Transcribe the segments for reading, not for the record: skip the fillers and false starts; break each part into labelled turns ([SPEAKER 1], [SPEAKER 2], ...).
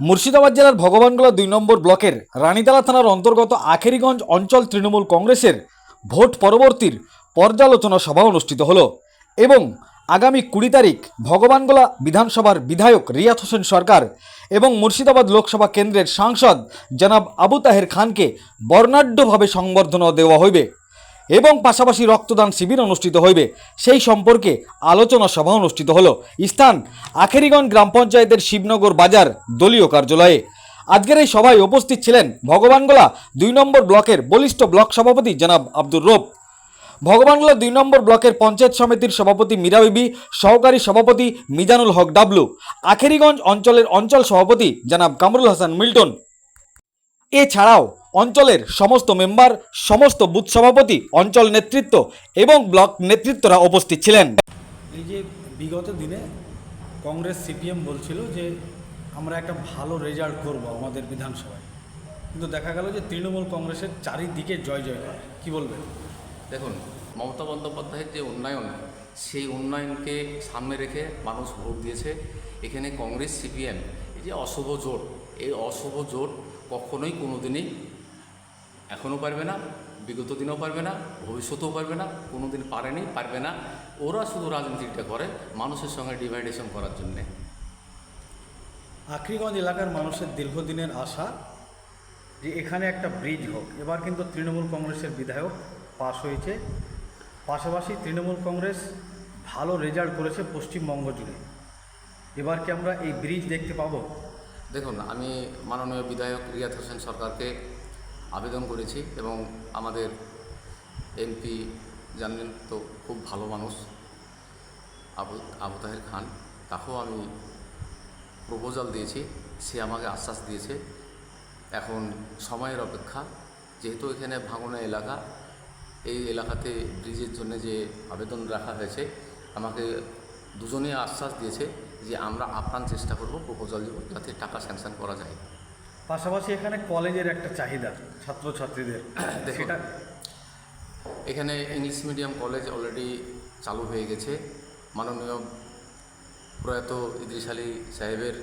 [SPEAKER 1] মুর্শিদাবাদ জেলার ভগবানগোলা ২ নম্বর ব্লকের রানীতলা থানার অন্তর্গত আখেরিগঞ্জ অঞ্চল তৃণমূল কংগ্রেসের ভোট পরবর্তীর পর্যালোচনা সভা অনুষ্ঠিত হলো এবং আগামী ২০ তারিখ ভগবানগোলা বিধানসভার বিধায়ক রিয়াত হোসেন সরকার এবং মুর্শিদাবাদ লোকসভা কেন্দ্রের সাংসদ জনাব আবু তাহের খানকে বর্ণাঢ্যভাবে সংবর্ধনা দেওয়া হইবে এবং পাশাপাশি রক্তদান শিবির অনুষ্ঠিত হইবে সেই সম্পর্কে আলোচনা সভা অনুষ্ঠিত হলো স্থান আখেরিগঞ্জ গ্রাম পঞ্চায়েতের শিবনগর বাজার দলীয় কার্যালয়ে। আজকের এই সভায় উপস্থিত ছিলেন ভগবানগোলা ২ নম্বর ব্লকের বলিষ্ঠ ব্লক সভাপতি জনাব আব্দুর রব, ভগবানগোলা ২ নম্বর ব্লকের পঞ্চায়েত সমিতির সভাপতি মীরা বিবি, সহকারী সভাপতি মিজানুল হক ডাবলু, আখেরিগঞ্জ অঞ্চলের অঞ্চল সভাপতি জনাব কামরুল হাসান মিল্টন। এছাড়াও অঞ্চলের সমস্ত মেম্বার, সমস্ত বুথ সভাপতি, অঞ্চল নেতৃত্ব এবং ব্লক নেতৃত্বরা উপস্থিত ছিলেন।
[SPEAKER 2] এই যে বিগত দিনে কংগ্রেস সিপিএম বলছিল যে আমরা একটা ভালো রেজাল্ট করব আমাদের বিধানসভায়, কিন্তু দেখা গেল যে তৃণমূল কংগ্রেসের চারিদিকে জয় জয়কার। কি বলবেন?
[SPEAKER 3] দেখুন, মমতা বন্দ্যোপাধ্যায়ের যে উন্নয়ন, সেই উন্নয়নকে সামনে রেখে মানুষ ভোট দিয়েছে। এখানে কংগ্রেস সিপিএম এই যে অশুভ জোট, এই অশুভ জোট কখনোই কোনো দিনই এখনও পারবে না, বিগত দিনেও পারবে না, ভবিষ্যতেও পারবে না, কোনো দিন পারেনি, পারবে না। ওরা শুধু রাজনীতিটা করে মানুষের সঙ্গে ডিভাইডেশন করার জন্যে।
[SPEAKER 2] আখরিগঞ্জ এলাকার মানুষের দীর্ঘদিনের আশা যে এখানে একটা ব্রিজ হোক। এবার কিন্তু তৃণমূল কংগ্রেসের বিধায়ক পাশ হয়েছে, পাশাপাশি তৃণমূল কংগ্রেস ভালো রেজাল্ট করেছে পশ্চিমবঙ্গ জুড়ে। এবার কি আমরা এই ব্রিজ দেখতে পাবো?
[SPEAKER 3] দেখুন, আমি মাননীয় বিধায়ক রিয়াত হোসেন সরকারকে আবেদন করেছি এবং আমাদের এমপি জানেন তো, খুব ভালো মানুষ আবু তাহের খান, তাকেও আমি প্রপোজাল দিয়েছি। সে আমাকে আশ্বাস দিয়েছে এখন সময়ের অপেক্ষা। যেহেতু এখানে ভাঙনা এলাকা, এই এলাকাতে ব্রিজের জন্য যে আবেদন রাখা হয়েছে, আমাকে দুজনেই আশ্বাস দিয়েছে যে আমরা আপ্রাণ চেষ্টা করব, প্রপোজাল দেব যাতে টাকা স্যাংশন করা যায়।
[SPEAKER 2] পাশাপাশি এখানে কলেজের একটা চাহিদা ছাত্রছাত্রীদের, সেটা
[SPEAKER 3] এখানে ইংলিশ মিডিয়াম কলেজ অলরেডি চালু হয়ে গেছে। মাননীয় প্রয়াত ইদ্রিস আলী সাহেবের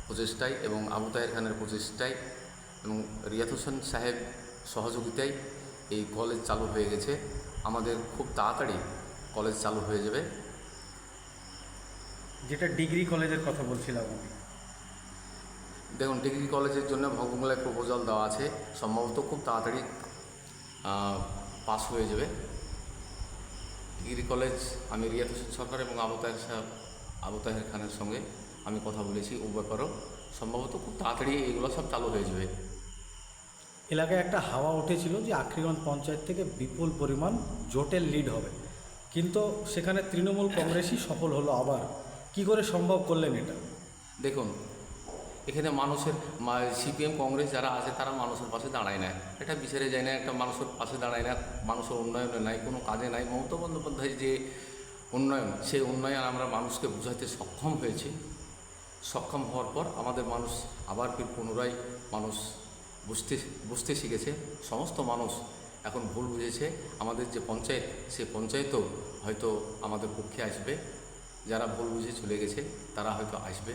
[SPEAKER 3] প্রচেষ্টায় এবং আবু তাহের খানের প্রচেষ্টায় এবং রিয়াত হোসেন সাহেব সহযোগিতায় এই কলেজ চালু হয়ে গেছে। আমাদের খুব তাড়াতাড়ি কলেজ চালু হয়ে যাবে।
[SPEAKER 2] যেটা ডিগ্রি কলেজের কথা বলছিলাম আমি।
[SPEAKER 3] দেখুন, ডিগ্রি কলেজের জন্য ভগবানগোলায় প্রপোজাল দেওয়া আছে, সম্ভবত খুব তাড়াতাড়ি পাস হয়ে যাবে ডিগ্রি কলেজ। আমি রিয়াত হোসেন সরকার এবং আবু তাহের খানের সঙ্গে আমি কথা বলেছি, ও ব্যাপারেও সম্ভবত খুব তাড়াতাড়ি এগুলো সব চালু হয়ে যাবে।
[SPEAKER 2] এলাকায় একটা হাওয়া উঠেছিল যে আখরিগঞ্জ পঞ্চায়েত থেকে বিপুল পরিমাণ জোটের লিড হবে, কিন্তু সেখানে তৃণমূল কংগ্রেসই সফল হলো। আবার কি করে সম্ভব করলেন এটা?
[SPEAKER 3] দেখুন, এখানে মানুষের সিপিএম কংগ্রেস যারা আছে তারা মানুষের পাশে দাঁড়ায় না, এটা বিচারে যায় না, একটা মানুষের পাশে দাঁড়ায় না, মানুষের উন্নয়নে নাই, কোনো কাজে নাই। মমতা বন্দ্যোপাধ্যায়ের যে উন্নয়ন, সেই উন্নয়ন আমরা মানুষকে বোঝাতে সক্ষম হয়েছি। সক্ষম হওয়ার পর আমাদের মানুষ আবার পুনরায় মানুষ বুঝতে শিখেছে। সমস্ত মানুষ এখন ভুল বুঝেছে। আমাদের যে পঞ্চায়েত, সেই পঞ্চায়েতও হয়তো আমাদের পক্ষে আসবে। যারা ভুল বুঝে চলে গেছে তারা হয়তো আসবে।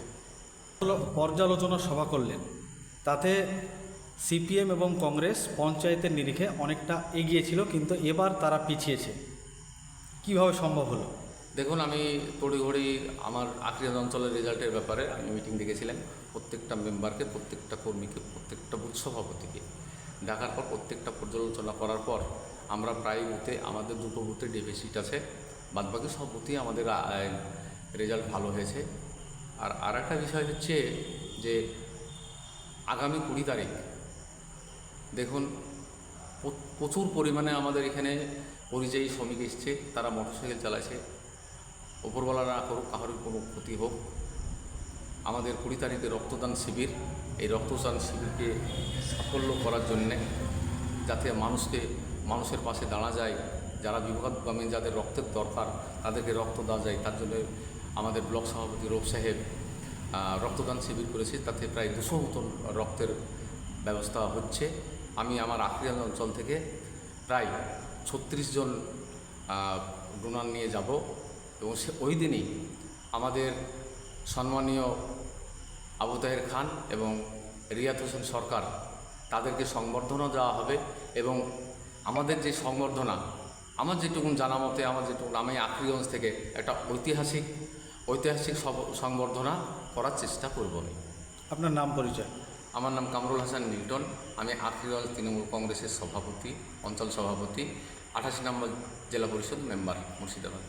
[SPEAKER 2] পর্যালোচনা সভা করলেন, তাতে সিপিএম এবং কংগ্রেস পঞ্চায়েতের নিরিখে অনেকটা এগিয়ে ছিল, কিন্তু এবার তারা পিছিয়েছে। কিভাবে সম্ভব হলো?
[SPEAKER 3] দেখুন, আমি তড়িঘড়ি আমার আখরিগঞ্জ অঞ্চলের রেজাল্টের ব্যাপারে আমি মিটিং ডেকেছিলাম। প্রত্যেকটা মেম্বারকে, প্রত্যেকটা কর্মীকে, প্রত্যেকটা বুথ সভাপতিকে ডাকার পর প্রত্যেকটা পর্যালোচনা করার পর আমরা প্রায় বুথে, আমাদের দুটো বুথে ডেফিসিট আছে, বাদবাকি সব বুথেই আমাদের রেজাল্ট ভালো হয়েছে। আর একটা বিষয় হচ্ছে যে আগামী ২০ তারিখ দেখুন প্রচুর পরিমাণে আমাদের এখানে পরিযায়ী শ্রমিক এসছে, তারা মোটরসাইকেল চালাচ্ছে। ওপরওয়ালা না করুক, কারোর কোনো ক্ষতি হোক। আমাদের ২০ তারিখে রক্তদান শিবির, এই রক্তদান শিবিরকে সাফল্য করার জন্যে, যাতে মানুষের পাশে দাঁড়া যায়, যারা বিপদগামী, যাদের রক্তের দরকার, তাদেরকে রক্ত দেওয়া যায়, তার জন্য আমাদের ব্লক সভাপতি রব সাহেব রক্তদান শিবির করেছে। তাতে প্রায় ২০০ মতন রক্তের ব্যবস্থা হচ্ছে। আমি আমার আখরিগঞ্জ অঞ্চল থেকে প্রায় ৩৬ জন ডোনার নিয়ে যাব এবং ওই দিনই আমাদের সম্মানীয় আবু তাহের খান এবং রিয়াদ হোসেন সরকার, তাদেরকে সংবর্ধনা দেওয়া হবে। এবং আমাদের যে সংবর্ধনা, আমার যেটুকু জানা মতে, আমার যেটুকু, আমি আখরিগঞ্জ থেকে একটা ঐতিহাসিক সংবর্ধনা করার চেষ্টা করব আমি।
[SPEAKER 2] আপনার নাম পরিচয়?
[SPEAKER 3] আমার নাম কামরুল হাসান মিল্টন, আমি আখরিগঞ্জ তৃণমূল কংগ্রেসের সভাপতি, অঞ্চল সভাপতি, 88 নম্বর জেলা পরিষদ মেম্বার, মুর্শিদাবাদ।